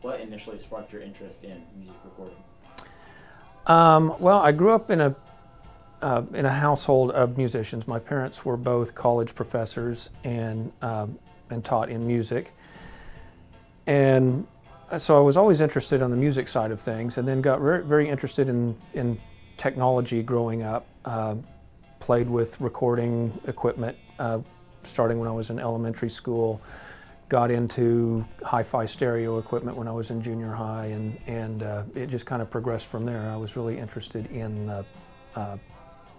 What initially sparked your interest in music recording? Well, I grew up in a household of musicians. My parents were both college professors and taught in music, and so I was always interested on the music side of things, and then got very interested in technology growing up. Played with recording equipment starting when I was in elementary school. Got into hi-fi stereo equipment when I was in junior high, and it just kind of progressed from there. I was really interested in the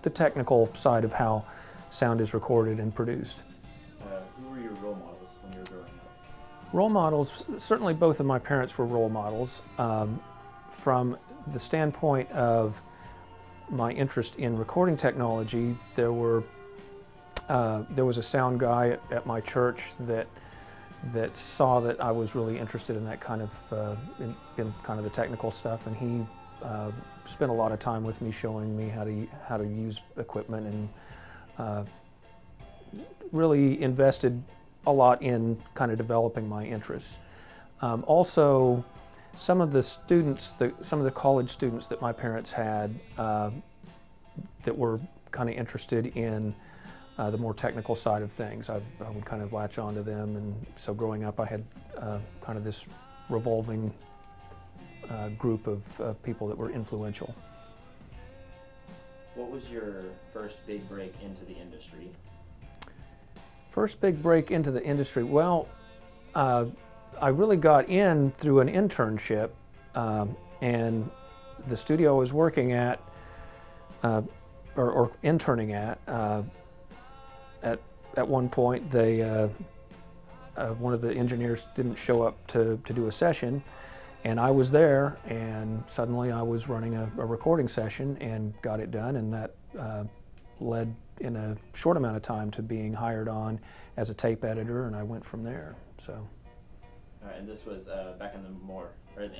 technical side of how sound is recorded and produced. Who were your role models when you were growing up? Role models, certainly both of my parents were role models. From the standpoint of my interest in recording technology, there was a sound guy at my church that saw that I was really interested in that kind of in kind of the technical stuff, and he spent a lot of time with me showing me how to use equipment, and really invested a lot in kind of developing my interests. Also, some of the college students that my parents had that were kind of interested in the more technical side of things, I would kind of latch onto them, and so growing up I had kind of this revolving group of people that were influential. What was your first big break into the industry? First big break into the industry, well, I really got in through an internship, and the studio I was working at, or interning at one point, one of the engineers didn't show up to do a session, and I was there, and suddenly I was running a recording session and got it done, and that led in a short amount of time to being hired on as a tape editor, and I went from there. So. All right, and this was back in the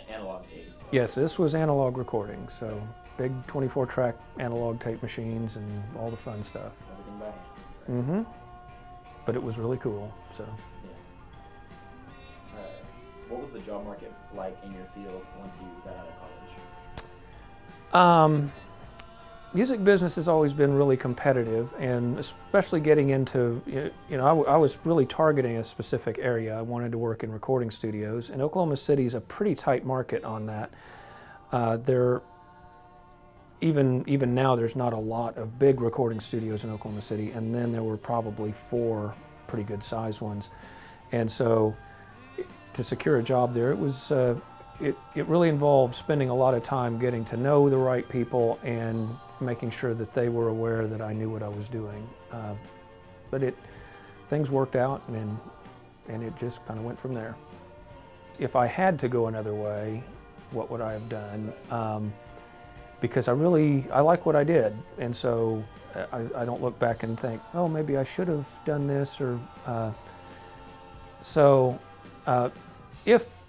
analog days. Yes, this was analog recording, so big 24-track analog tape machines and all the fun stuff. Everything by hand. Mm-hmm. But it was really cool. So. Yeah. What was the job market like in your field once you got out of college? Music business has always been really competitive, and especially getting into, I was really targeting a specific area. I wanted to work in recording studios, and Oklahoma City is a pretty tight market on that. Even now, there's not a lot of big recording studios in Oklahoma City, and then there were probably 4 pretty good sized ones. And so to secure a job there, it really involved spending a lot of time getting to know the right people and making sure that they were aware that I knew what I was doing. But things worked out, and it just kind of went from there. If I had to go another way, what would I have done? Because I like what I did, and so I don't look back and think, oh, maybe I should have done this, or if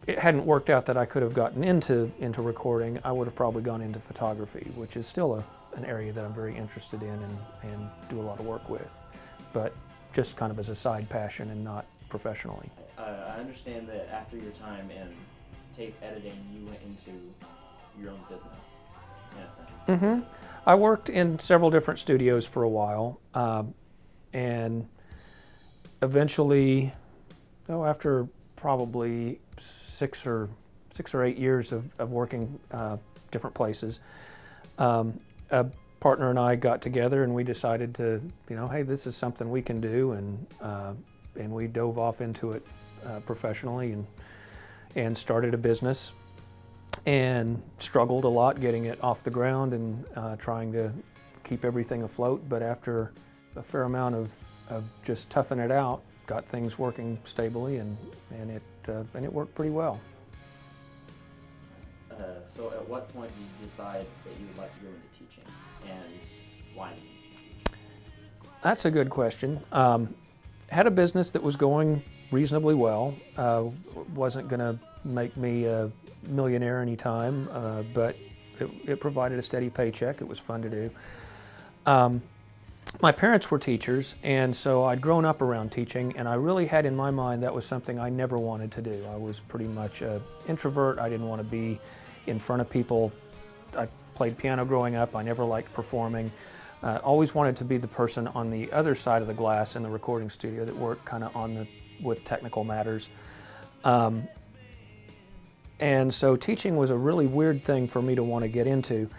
it hadn't worked out that I could have gotten into recording, I would have probably gone into photography, which is still an area that I'm very interested in and do a lot of work with, but just kind of as a side passion and not professionally. I understand that after your time in tape editing, you went into your own business, in a sense. Mm-hmm. I worked in several different studios for a while, and eventually, after probably 6 or 8 years of working different places, a partner and I got together and we decided to, hey, this is something we can do, and we dove off into it professionally and started a business, and struggled a lot getting it off the ground and trying to keep everything afloat. But after a fair amount of just toughing it out, got things working stably, and it worked pretty well. So at what point did you decide that you would like to go into teaching, and why? That's a good question. Had a business that was going reasonably well. Wasn't going to make me a millionaire anytime, but it provided a steady paycheck. It was fun to do. my parents were teachers, and so I'd grown up around teaching, and I really had in my mind that was something I never wanted to do. I was pretty much an introvert. I didn't want to be in front of people. I played piano growing up. I never liked performing. Always wanted to be the person on the other side of the glass in the recording studio that worked kind of with technical matters. And so teaching was a really weird thing for me to want to get into.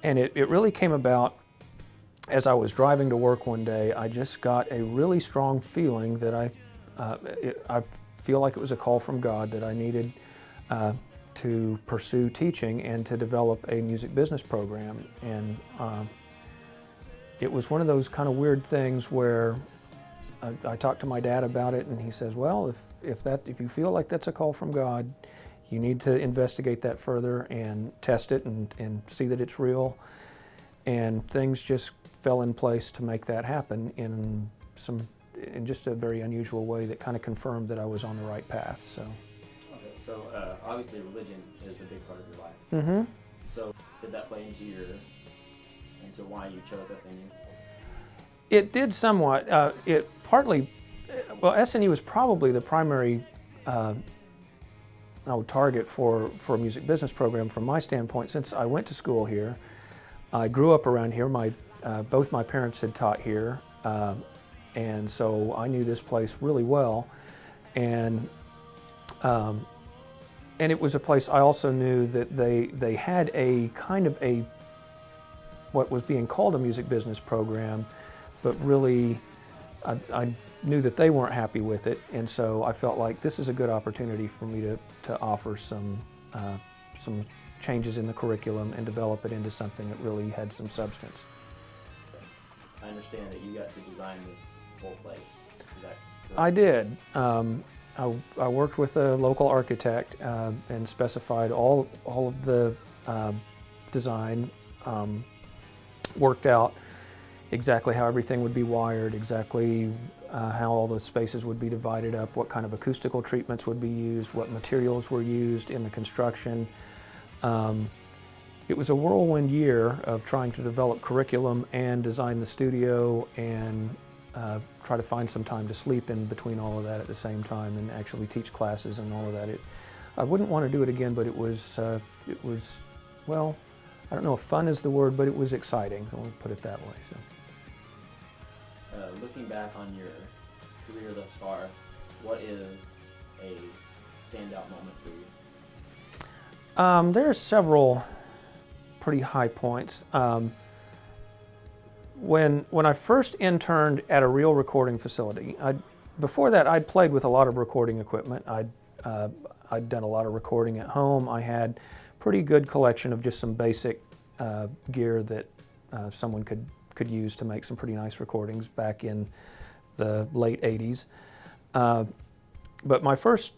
And it really came about as I was driving to work one day. I just got a really strong feeling that I feel like it was a call from God that I needed to pursue teaching and to develop a music business program. And it was one of those kind of weird things where I talked to my dad about it, and he says, well, if you feel like that's a call from God, you need to investigate that further and test it and see that it's real. And things just fell in place to make that happen in just a very unusual way that kind of confirmed that I was on the right path. So. Okay, so obviously religion is a big part of your life. Mm-hmm. So did that play into why you chose SNU? It did somewhat. SNU was probably the primary target for a music business program from my standpoint. Since I went to school here, I grew up around here. Both my parents had taught here, and so I knew this place really well. And it was a place I also knew that they had a kind of what was being called a music business program, but really I knew that they weren't happy with it, and so I felt like this is a good opportunity for me to offer some changes in the curriculum and develop it into something that really had some substance. I understand that you got to design this whole place. Is that correct? I did. I worked with a local architect and specified all of the design, worked out exactly how everything would be wired, exactly how all the spaces would be divided up, what kind of acoustical treatments would be used, what materials were used in the construction. It was a whirlwind year of trying to develop curriculum and design the studio and try to find some time to sleep in between all of that at the same time and actually teach classes and all of that. I wouldn't want to do it again, but it was, well, I don't know if fun is the word, but it was exciting. So I'll put it that way. So. Looking back on your career thus far, what is a standout moment for you? There are several pretty high points. When I first interned at a real recording facility, before that I'd played with a lot of recording equipment. I'd done a lot of recording at home. I had pretty good collection of just some basic gear that someone could use to make some pretty nice recordings back in the late 80s. But my first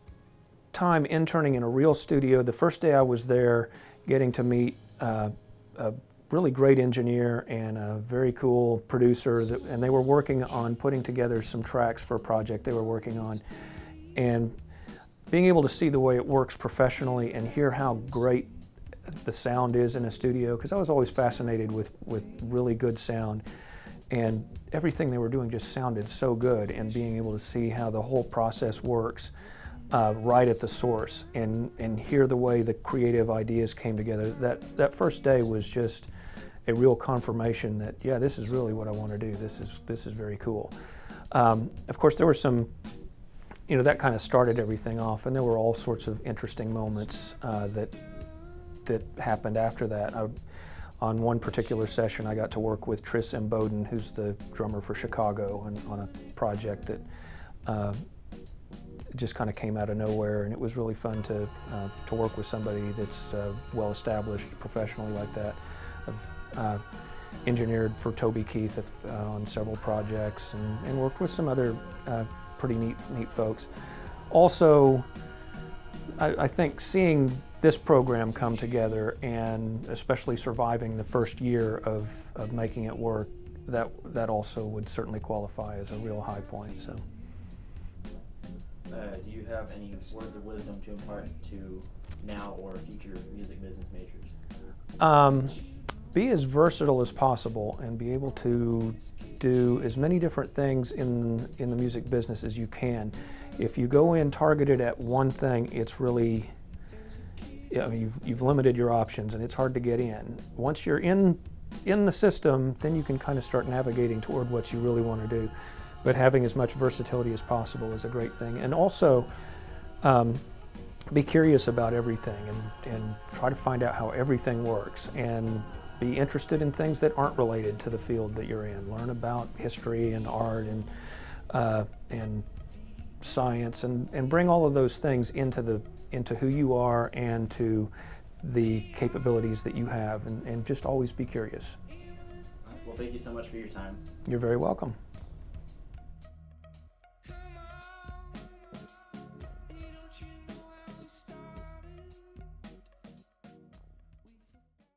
time interning in a real studio, the first day I was there, getting to meet a really great engineer and a very cool producer, and they were working on putting together some tracks for a project they were working on. And being able to see the way it works professionally and hear how great the sound is in a studio, because I was always fascinated with really good sound, and everything they were doing just sounded so good, and being able to see how the whole process works right at the source and hear the way the creative ideas came together. That first day was just a real confirmation that, yeah, this is really what I want to do. This is very cool. Of course, there were some, that kind of started everything off, and there were all sorts of interesting moments that happened after that. On one particular session, I got to work with Tris Imboden, who's the drummer for Chicago, on a project that just kind of came out of nowhere, and it was really fun to work with somebody that's well established professionally like that. I've engineered for Toby Keith on several projects and worked with some other pretty neat folks. Also, I think seeing this program come together, and especially surviving the first year of making it work, that also would certainly qualify as a real high point. So. Do you have any words of wisdom to impart to now or future music business majors? be as versatile as possible and be able to do as many different things in the music business as you can. If you go in targeted at one thing, it's really, you've limited your options and it's hard to get in. Once you're in the system, then you can kind of start navigating toward what you really want to do. But having as much versatility as possible is a great thing. And also, be curious about everything and try to find out how everything works, and be interested in things that aren't related to the field that you're in. Learn about history and art and science, and bring all of those things into who you are and to the capabilities that you have, and just always be curious. Well, thank you so much for your time. You're very welcome.